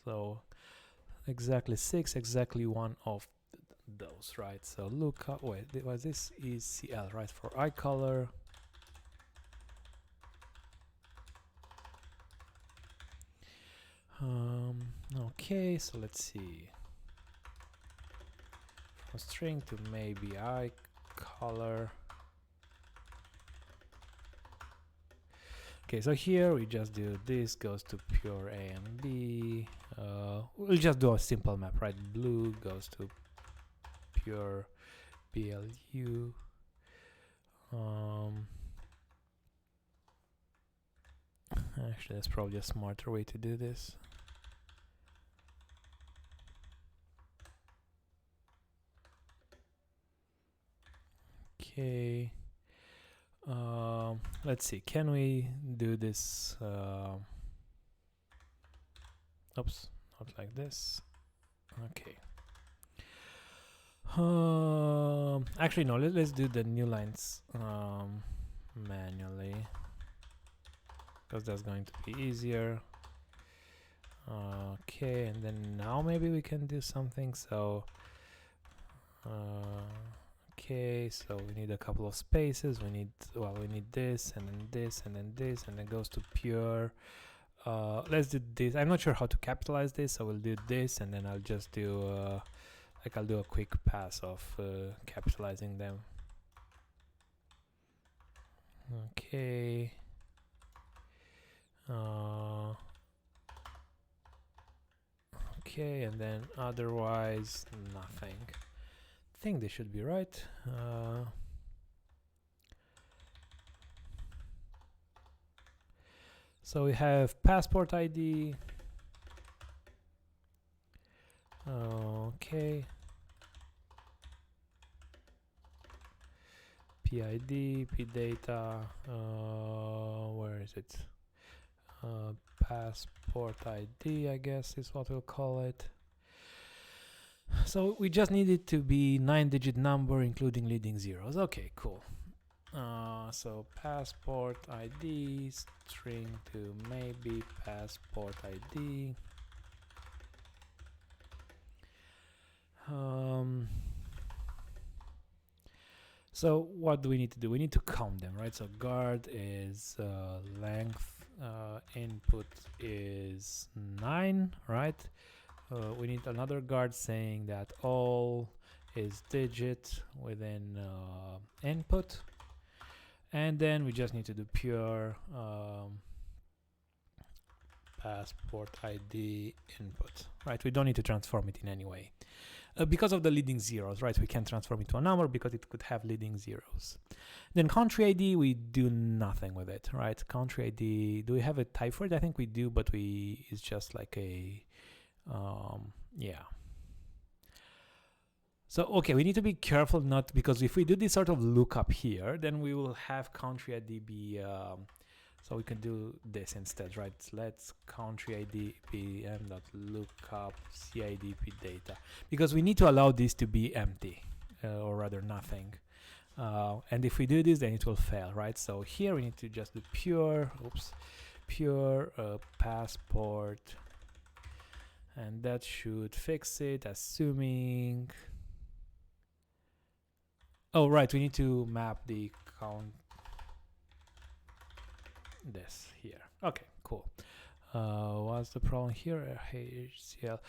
So exactly 6, exactly one of those, right? So look up, wait, was this is CL, right? For eye color. Okay, so let's see. From string to maybe eye color. Okay, so here we just do this goes to pure A and B. We'll just do a simple map, right? Blue goes to pure BLU. Actually, that's probably a smarter way to do this. Okay. Let's see. Can we do this? Oops, not like this. Okay. Actually, no. Let's do the new lines manually, because that's going to be easier. Okay, and then now maybe we can do something. So okay, so we need a couple of spaces. We need, well, we need this and then this and then this, and then goes to pure. Let's do this. I'm not sure how to capitalize this, so we'll do this, and then I'll just do like I'll do a quick pass of capitalizing them. Okay. Okay, and then otherwise nothing. I think this should be right. So we have passport ID. Okay. PID, PData. Where is it? Passport ID, I guess is what we'll call it. So we just need it to be 9-digit number, including leading zeros. Okay, cool. So passport ID string to maybe passport ID. So what do we need to do? We need to count them, right? So guard is length, input is 9, right? We need another guard saying that all is digit within input, and then we just need to do pure passport ID input, right? We don't need to transform it in any way. Because of the leading zeros, right? We can't transform it to a number because it could have leading zeros. Then country ID, we do nothing with it, right? Country ID, do we have a type for it? I think we do, but it's just like a, yeah. So, okay, we need to be careful not, because if we do this sort of lookup here, then we will have country ID be, so we can do this instead, right? Let's country ID pm.lookup CIDP data, because we need to allow this to be empty, or rather nothing. And if we do this, then it will fail, right? So here we need to just do pure passport, and that should fix it, assuming. Oh, right, we need to map the count this here. Okay, cool. What's the problem here? HCL.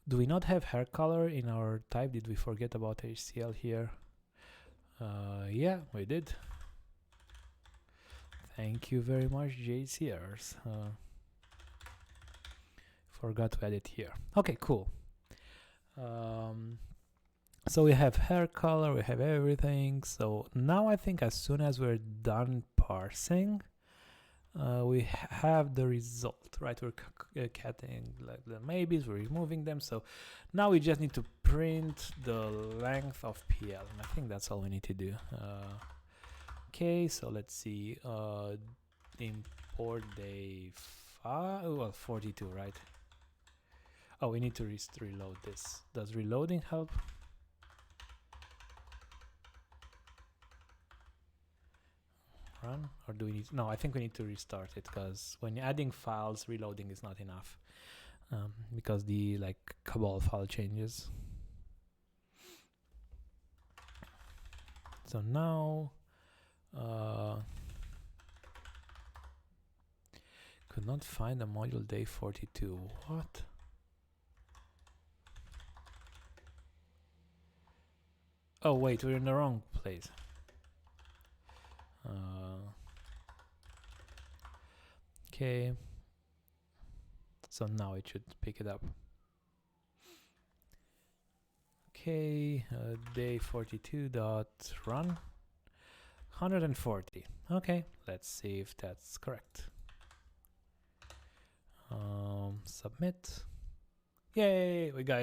Do we not have hair color in our type? Did we forget about HCL here? Yeah, we did. Thank you very much, JCRs. Forgot to add it here. Okay, cool. So we have hair color, we have everything. So now I think as soon as we're done parsing, we have the result, right? We're cutting like the maybes, we're removing them. So now we just need to print the length of PL, and I think that's all we need to do. Okay, so let's see. Import day 42, right? Oh, we need to reload this. Does reloading help? Run, or do we need, no, I think we need to restart it, because when you're adding files, reloading is not enough, because the cabal file changes. So now could not find a module day 42. What? Oh wait, we're in the wrong place. Okay, so now it should pick it up. Okay, day 42 dot run 140. Okay, let's see if that's correct. Submit. Yay, we got it.